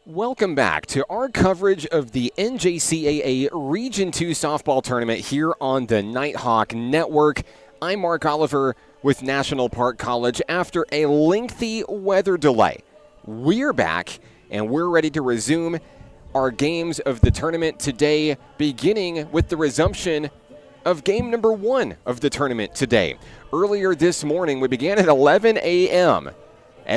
Welcome back to our coverage of the NJCAA Region 2 softball tournament here on the Nighthawk Network. I'm Mark Oliver with National Park College. After a lengthy weather delay, we're back and we're ready to resume our games of the tournament today, beginning with the resumption of game number 1 of the tournament today. Earlier this morning, we began at 11 a.m.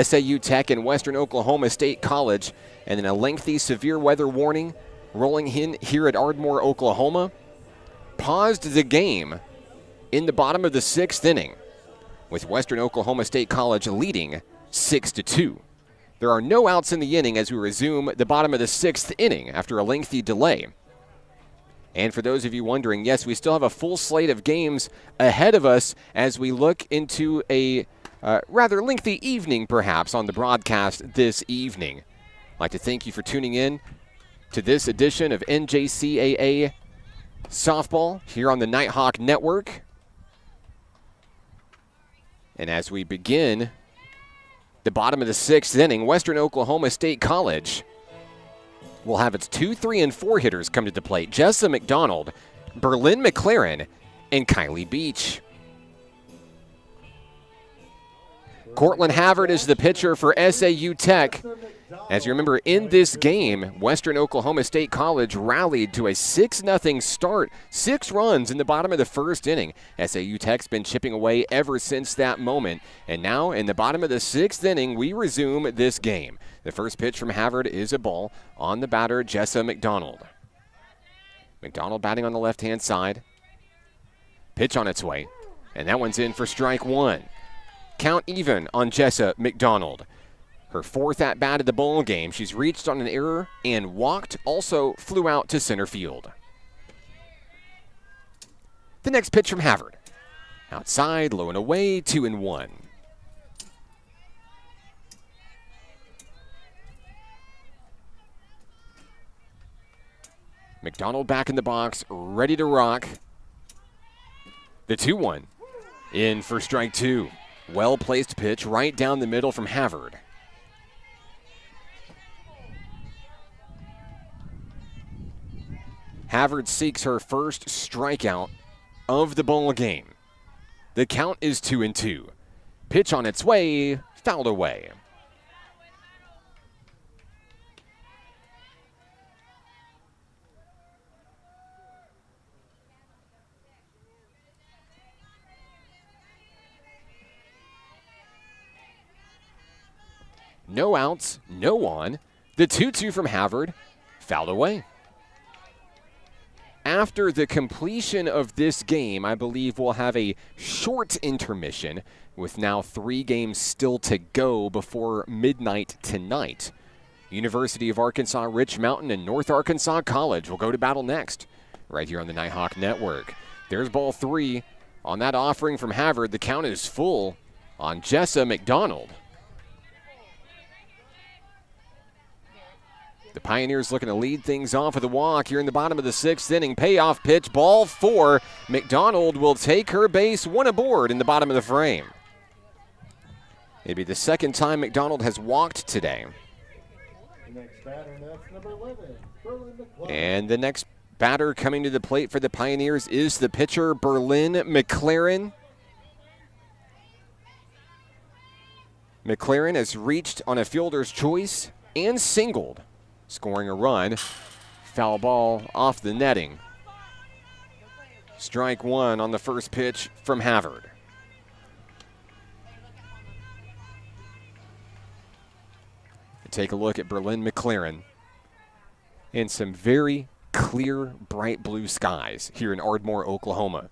SAU Tech and Western Oklahoma State College, and then a lengthy severe weather warning rolling in here at Ardmore, Oklahoma, paused the game in the bottom of the 6th inning, with Western Oklahoma State College leading 6-2. There are no outs in the inning as we resume the bottom of the 6th inning after a lengthy delay. And for those of you wondering, yes, we still have a full slate of games ahead of us as we look into a rather lengthy evening, perhaps, on the broadcast this evening. I'd like to thank you for tuning in to this edition of NJCAA Softball here on the Nighthawk Network. And as we begin the bottom of the 6th inning, Western Oklahoma State College will have its 2, 3, and 4 hitters come to the plate. Jessa McDonald, Berlin McLaren, and Kylie Beach. Cortland Havard is the pitcher for SAU Tech. As you remember, in this game, Western Oklahoma State College rallied to a 6-0 start, 6 runs in the bottom of the 1st inning. SAU Tech's been chipping away ever since that moment. And now, in the bottom of the 6th inning, we resume this game. The first pitch from Havard is a ball on the batter, Jessa McDonald. McDonald batting on the left-hand side. Pitch on its way, and that one's in for strike 1. Count even on Jessa McDonald. Her 4th at-bat of the ball game. She's reached on an error and walked, also flew out to center field. The next pitch from Havard. Outside, low and away, 2-1. McDonald back in the box, ready to rock. The 2-1. In for strike 2. Well-placed pitch right down the middle from Havard. Havard seeks her first strikeout of the ball game. The count is 2-2. Pitch on its way, fouled away. No outs, no on. The 2-2 from Havard, fouled away. After the completion of this game, I believe we'll have a short intermission with now 3 games still to go before midnight tonight. University of Arkansas Rich Mountain and North Arkansas College will go to battle next, right here on the Nighthawk Network. There's ball 3 on that offering from Havard. The count is full on Jessa McDonald. The Pioneers looking to lead things off with a walk here in the bottom of the 6th inning. Payoff pitch, ball 4. McDonald will take her base, 1 aboard in the bottom of the frame. It'll be the 2nd time McDonald has walked today. The next batter, that's number 11, Berlin McLaren. And the next batter coming to the plate for the Pioneers is the pitcher, Berlin McLaren. McLaren has reached on a fielder's choice and singled, scoring a run. Foul ball off the netting. Strike 1 on the first pitch from Havard. Take a look at Berlin McLaren in some very clear, bright blue skies here in Ardmore, Oklahoma.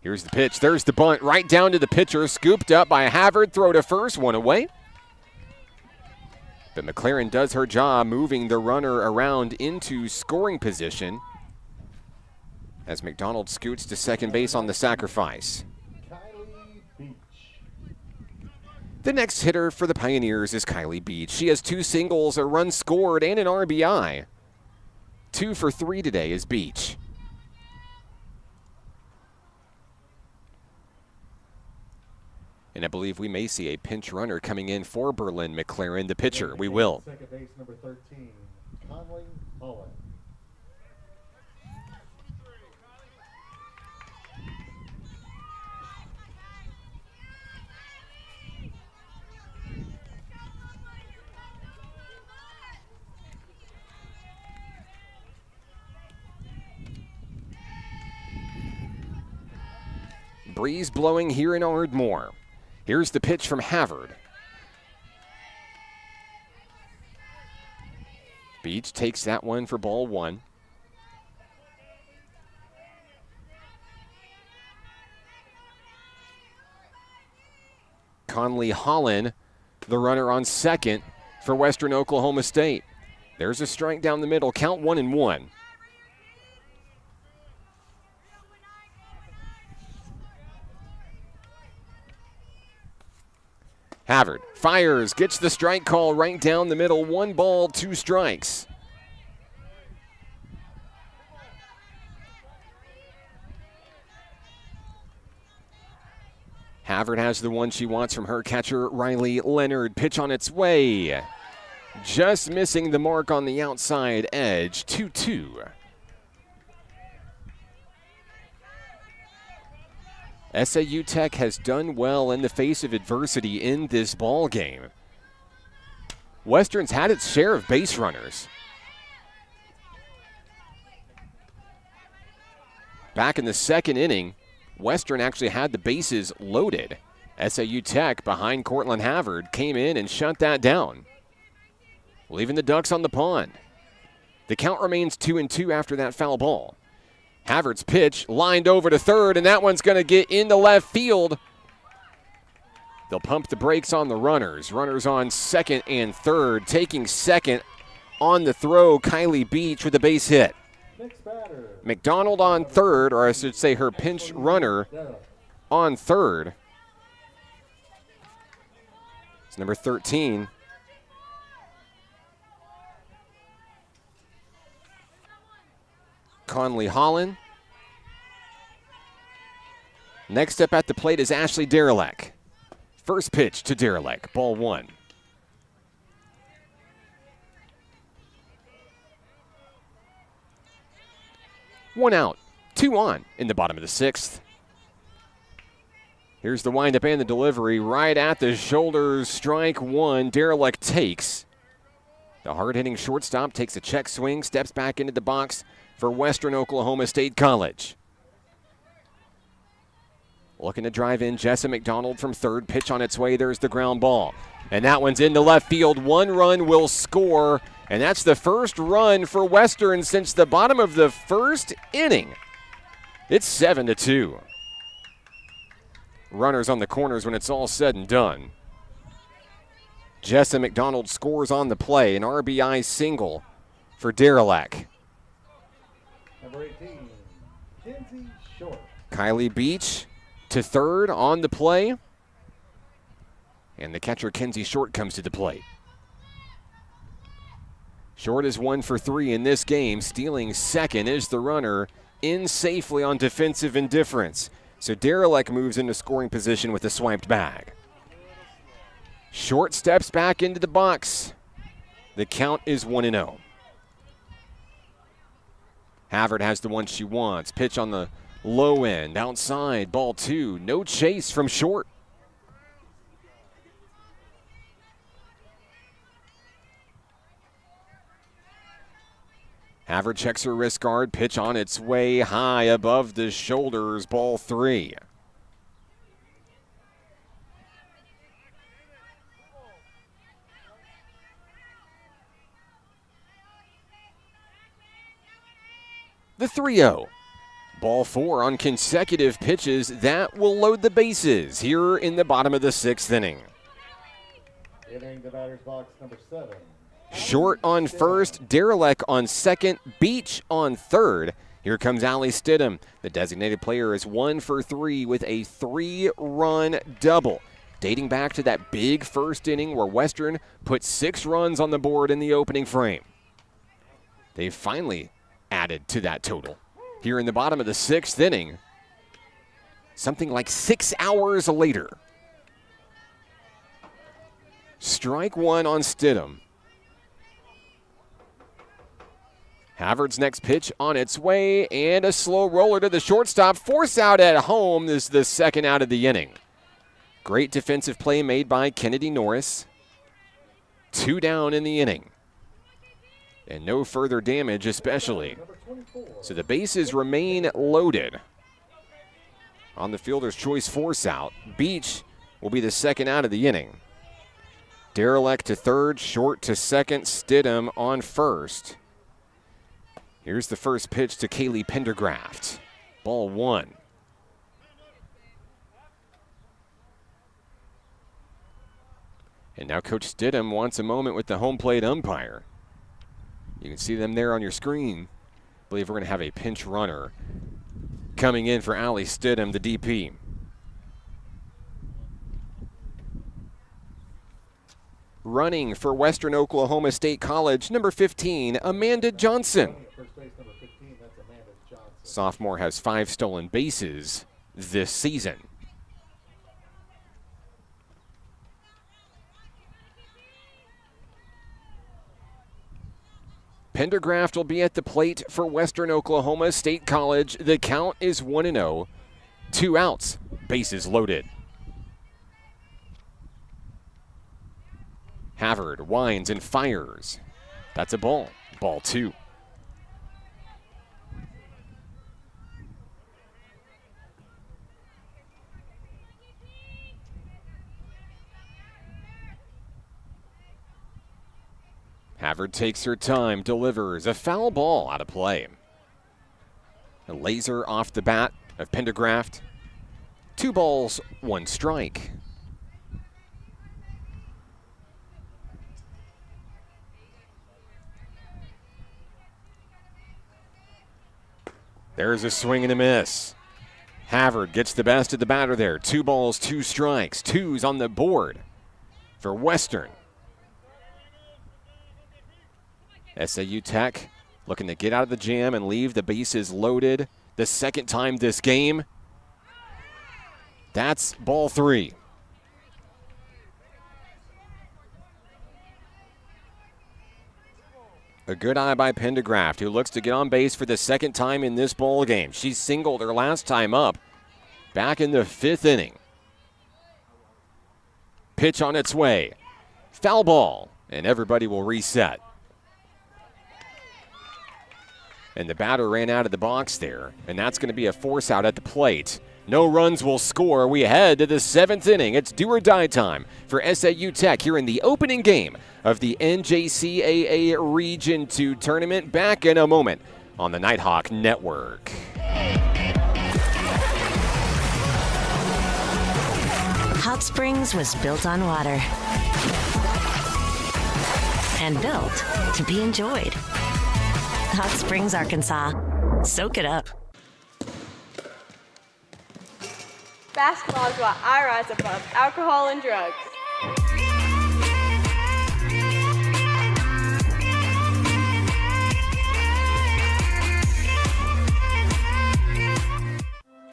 Here's the pitch. There's the bunt right down to the pitcher. Scooped up by Havard. Throw to first. 1 away. But McLaren does her job moving the runner around into scoring position as McDonald scoots to second base on the sacrifice. Kylie Beach. The next hitter for the Pioneers is Kylie Beach. She has 2 singles, a run scored, and an RBI. 2 for 3 today is Beach. And I believe we may see a pinch runner coming in for Berlin McLaren, the pitcher. We will. Second base, number 13, Conley Holland. Breeze blowing here in Ardmore. Here's the pitch from Havard. Beach takes that one for ball one. Conley Holland, the runner on second for Western Oklahoma State. There's a strike down the middle, count 1-1. Havard fires, gets the strike call right down the middle. 1 ball, 2 strikes. Havard has the one she wants from her catcher, Riley Leonard. Pitch on its way. Just missing the mark on the outside edge. 2-2. SAU Tech has done well in the face of adversity in this ball game. Western's had its share of base runners. Back in the second inning, Western actually had the bases loaded. SAU Tech, behind Cortland Havard, came in and shut that down, leaving the Ducks on the pond. The count remains 2-2 after that foul ball. Havard's pitch lined over to third, and that one's going to get into left field. They'll pump the brakes on the runners. Runners on second and third. Taking second on the throw, Kylie Beach with a base hit. Next batter, McDonald on third, or I should say her pinch runner on third. It's number 13. Conley Holland. Next up at the plate is Ashley Derelek. First pitch to Derelek, ball 1. One out, 2 on in the bottom of the 6th. Here's the windup and the delivery right at the shoulders. Strike 1. Derelek takes. The hard-hitting shortstop takes a check swing, steps back into the box for Western Oklahoma State College. Looking to drive in Jessa McDonald from third. Pitch on its way. There's the ground ball. And that one's into left field. 1 run will score. And that's the first run for Western since the bottom of the first inning. It's 7-2. Runners on the corners when it's all said and done. Jessa McDonald scores on the play. An RBI single for Derelek. number 18, Kenzie Short. Kylie Beach to third on the play. And the catcher, Kenzie Short, comes to the plate. Short is 1 for 3 in this game. Stealing second is the runner in safely on defensive indifference. So Derelek moves into scoring position with a swiped bag. Short steps back into the box. The count is 1-0. Havard has the one she wants. Pitch on the low end, outside, ball 2. No chase from Short. Havard checks her wrist guard. Pitch on its way high above the shoulders, ball 3. The 3-0. Ball 4 on consecutive pitches. That will load the bases here in the bottom of the 6th inning. Entering the batter's box, number 7. Short on first, Derelek on second, Beach on third. Here comes Allie Stidham. The designated player is 1 for 3 with a 3-run double, dating back to that big first inning where Western put 6 runs on the board in the opening frame. They finally added to that total here in the bottom of the 6th inning, something like 6 hours later. Strike one on Stidham. Havard's next pitch on its way, and a slow roller to the shortstop. Force out at home. This is the second out of the inning. Great defensive play made by Kennedy Norris. 2 down in the inning. And no further damage especially. So the bases remain loaded. On the fielder's choice force out. Beach will be the second out of the inning. Derelict to third, short to second, Stidham on first. Here's the first pitch to Kaylee Pendergraft. Ball 1. And now Coach Stidham wants a moment with the home plate umpire. You can see them there on your screen. I believe we're going to have a pinch runner coming in for Allie Stidham, the DP. Running for Western Oklahoma State College, number 15, Amanda Johnson. Sophomore has 5 stolen bases this season. Pendergraft will be at the plate for Western Oklahoma State College. The count is 1-0. 2 outs, bases loaded. Havard winds and fires. That's a ball. Ball 2. Havard takes her time, delivers a foul ball out of play. A laser off the bat of Pendergraft. 2 balls, 1 strike. There's a swing and a miss. Havard gets the best of the batter there. 2 balls, 2 strikes. 2's on the board for Western. SAU Tech looking to get out of the jam and leave the bases loaded. The second time this game. That's ball 3. A good eye by Pendergraft, who looks to get on base for the second time in this ball game. She singled her last time up back in the 5th inning. Pitch on its way. Foul ball, and everybody will reset. And the batter ran out of the box there, and that's going to be a force out at the plate. No runs will score. We head to the 7th inning. It's do or die time for SAU Tech here in the opening game of the NJCAA Region 2 tournament. Back in a moment on the Nighthawk Network. Hot Springs was built on water and built to be enjoyed. Hot Springs, Arkansas. Soak it up. Basketball is why I rise above alcohol and drugs.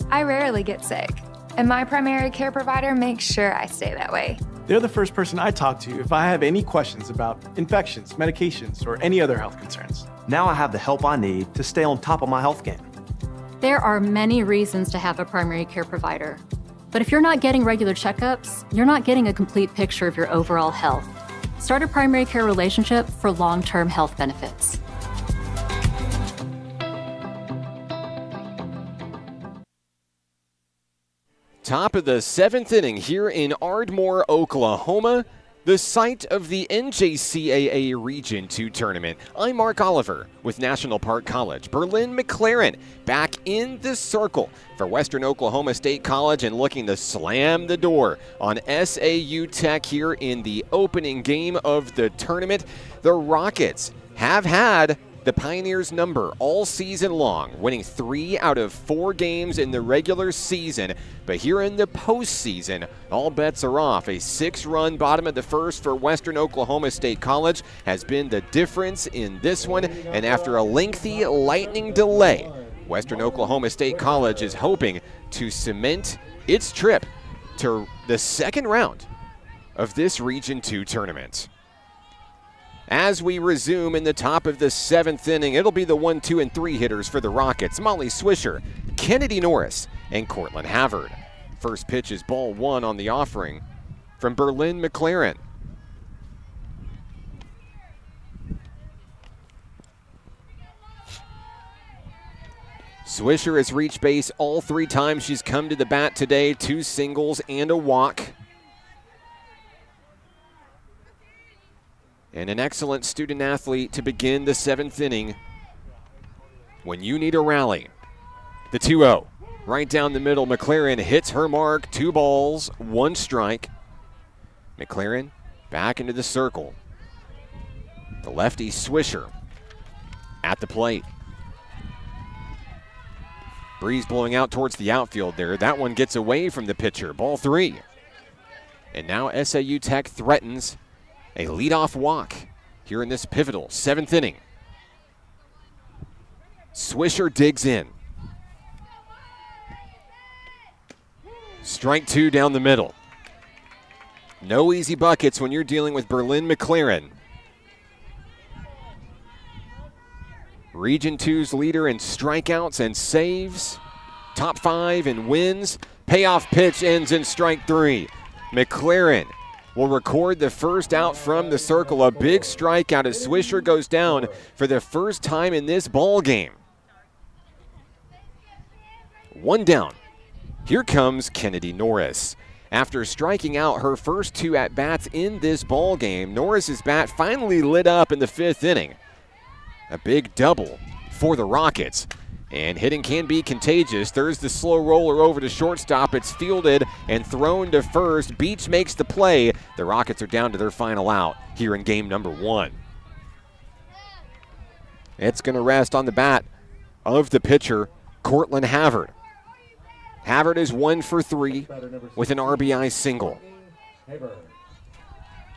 I rarely get sick, and my primary care provider makes sure I stay that way. They're the first person I talk to if I have any questions about infections, medications, or any other health concerns. Now I have the help I need to stay on top of my health game. There are many reasons to have a primary care provider. But if you're not getting regular checkups, you're not getting a complete picture of your overall health. Start a primary care relationship for long-term health benefits. Top of the 7th inning here in Ardmore, Oklahoma, the site of the NJCAA Region 2 tournament. I'm Mark Oliver with National Park College. Berlin McLaren back in the circle for Western Oklahoma State College and looking to slam the door on SAU Tech here in the opening game of the tournament. The Rockets have had the Pioneers' number all season long, winning 3 out of 4 games in the regular season. But here in the postseason, all bets are off. A 6-run bottom of the first for Western Oklahoma State College has been the difference in this one. And after a lengthy lightning delay, Western Oklahoma State College is hoping to cement its trip to the second round of this Region 2 tournament. As we resume in the top of the 7th inning, it'll be the 1, 2, and 3 hitters for the Rockets. Molly Swisher, Kennedy Norris, and Cortland Havard. First pitch is ball 1 on the offering from Berlin McLaren. Swisher has reached base all 3 times she's come to the bat today, 2 singles and a walk. And an excellent student athlete to begin the 7th inning when you need a rally. The 2-0, right down the middle. McLaren hits her mark, 2 balls, 1 strike. McLaren back into the circle. The lefty Swisher at the plate. Breeze blowing out towards the outfield there. That one gets away from the pitcher. Ball 3. And now SAU Tech threatens a leadoff walk here in this pivotal 7th inning. Swisher digs in. Strike 2 down the middle. No easy buckets when you're dealing with Berlin McLaren. Region 2's leader in strikeouts and saves. Top 5 in wins. Payoff pitch ends in strike 3. McLaren will record the first out from the circle. A big strikeout as Swisher goes down for the first time in this ball game. 1 down. Here comes Kennedy Norris. After striking out her first 2 at-bats in this ball game, Norris's bat finally lit up in the 5th inning. A big double for the Rockets. And hitting can be contagious. There's the slow roller over to shortstop. It's fielded and thrown to first. Beach makes the play. The Rockets are down to their final out here in game number 1. It's going to rest on the bat of the pitcher, Cortland Havard. Havard is 1 for 3 with an RBI single.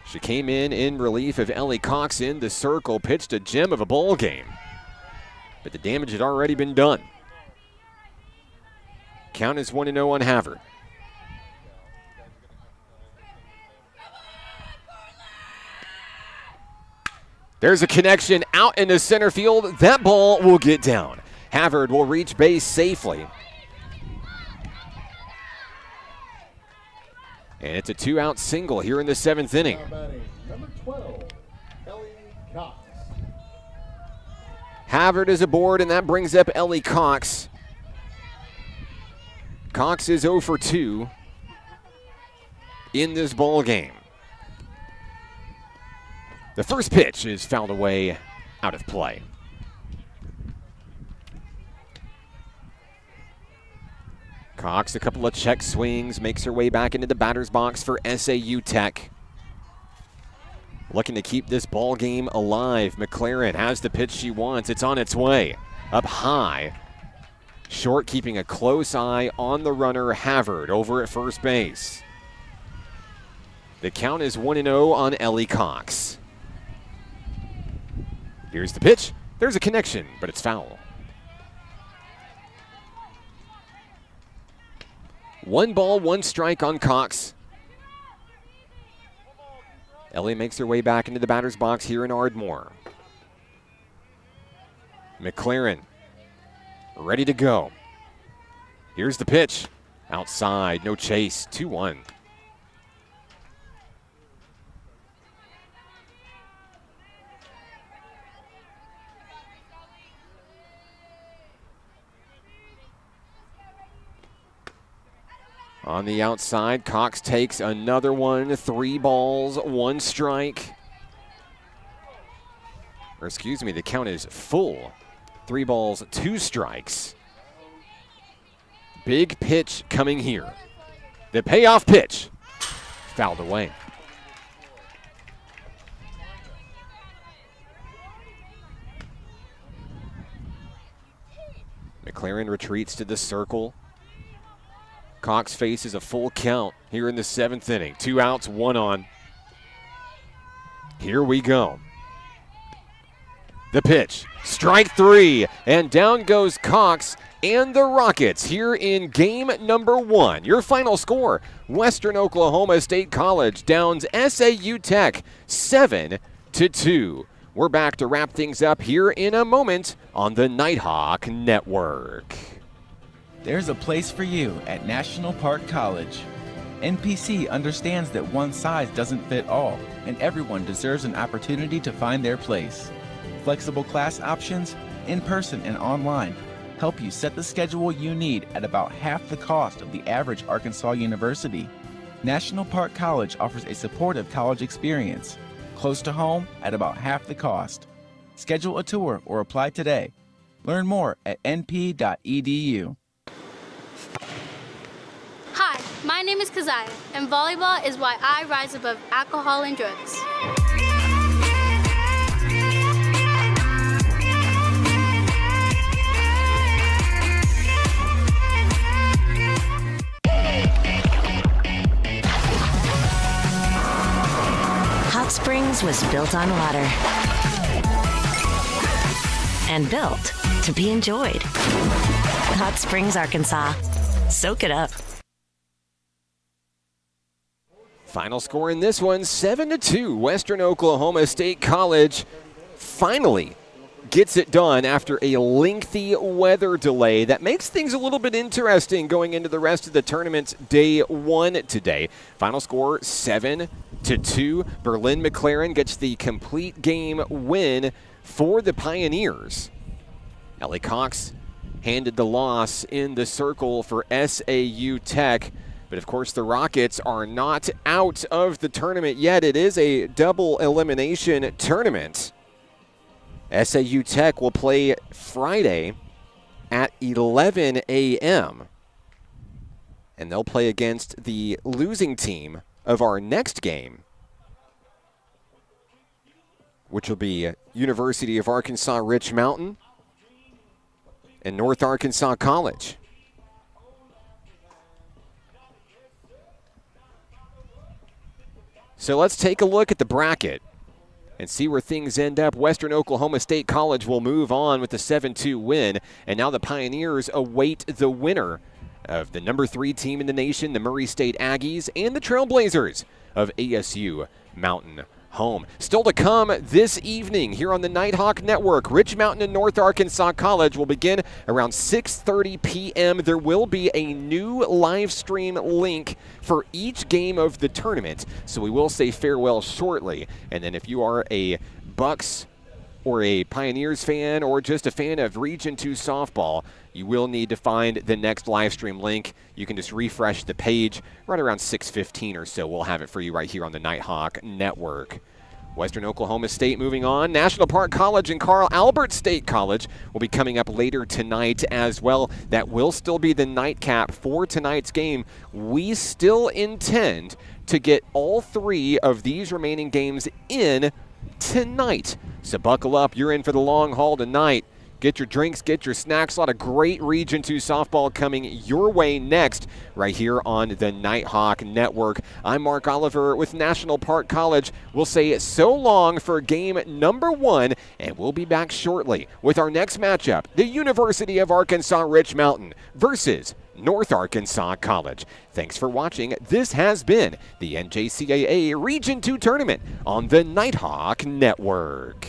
She came in relief of Ellie Cox in the circle, pitched a gem of a ball game. But the damage had already been done. Count is 1-0 on Havard. There's a connection out into center field. That ball will get down. Havard will reach base safely. And it's a 2-out single here in the 7th inning. Number 12, Ellie Cox. Havard is aboard, and that brings up Ellie Cox. Cox is 0 for 2 in this ball game. The first pitch is fouled away, out of play. Cox, a couple of check swings, makes her way back into the batter's box for SAU Tech. Looking to keep this ball game alive. McLaren has the pitch she wants. It's on its way. Up high. Short, keeping a close eye on the runner, Havard, over at first base. The count is 1-0 on Ellie Cox. Here's the pitch. There's a connection, but it's foul. 1 ball, 1 strike on Cox. Ellie makes her way back into the batter's box here in Ardmore. McLaren ready to go. Here's the pitch. Outside, no chase, 2-1. On the outside, Cox takes another one. 3 balls, 1 strike. Or excuse me, the count is full. 3 balls, 2 strikes. Big pitch coming here. The payoff pitch. Fouled away. McLaren retreats to the circle. Cox faces a full count here in the 7th inning. 2 outs, 1 on. Here we go. The pitch, strike three, and down goes Cox and the Rockets here in game number one. Your final score, Western Oklahoma State College downs SAU Tech 7-2. We're back to wrap things up here in a moment on the Nighthawk Network. There's a place for you at National Park College. NPC understands that one size doesn't fit all, and everyone deserves an opportunity to find their place. Flexible class options, in person and online, help you set the schedule you need at about half the cost of the average Arkansas university. National Park College offers a supportive college experience, close to home at about half the cost. Schedule a tour or apply today. Learn more at np.edu. Hi, my name is Keziah, and volleyball is why I rise above alcohol and drugs. Hot Springs was built on water and built to be enjoyed. Hot Springs, Arkansas. Soak it up. Final score in this one, 7-2. Western Oklahoma State College finally gets it done after a lengthy weather delay that makes things a little bit interesting going into the rest of the tournament's day one today. Final score 7-2. Berlin McLaren gets the complete game win for the Pioneers. Ellie Cox handed the loss in the circle for SAU Tech. But of course, the Rockets are not out of the tournament yet. It is a double elimination tournament. SAU Tech will play Friday at 11 a.m. And they'll play against the losing team of our next game, which will be University of Arkansas Rich Mountain and North Arkansas College. So let's take a look at the bracket and see where things end up. Western Oklahoma State College will move on with the 7-2 win, and now the Pioneers await the winner of the number 3 team in the nation, the Murray State Aggies, and the Trailblazers of ASU Mountain Home. Still to come this evening here on the Nighthawk Network, Rich Mountain and North Arkansas College will begin around 6:30 p.m. There will be a new live stream link for each game of the tournament, so we will say farewell shortly. And then if you are a Bucks or a Pioneers fan or just a fan of Region 2 softball, you will need to find the next live stream link. You can just refresh the page right around 6:15 or so. We'll have it for you right here on the Nighthawk Network. Western Oklahoma State moving on. National Park College and Carl Albert State College will be coming up later tonight as well. That will still be the nightcap for tonight's game. We still intend to get all 3 of these remaining games in tonight. So buckle up. You're in for the long haul tonight. Get your drinks, get your snacks. A lot of great Region 2 softball coming your way next right here on the Nighthawk Network. I'm Mark Oliver with National Park College. We'll say so long for game number 1, and we'll be back shortly with our next matchup, the University of Arkansas Rich Mountain versus North Arkansas College. Thanks for watching. This has been the NJCAA Region 2 Tournament on the Nighthawk Network.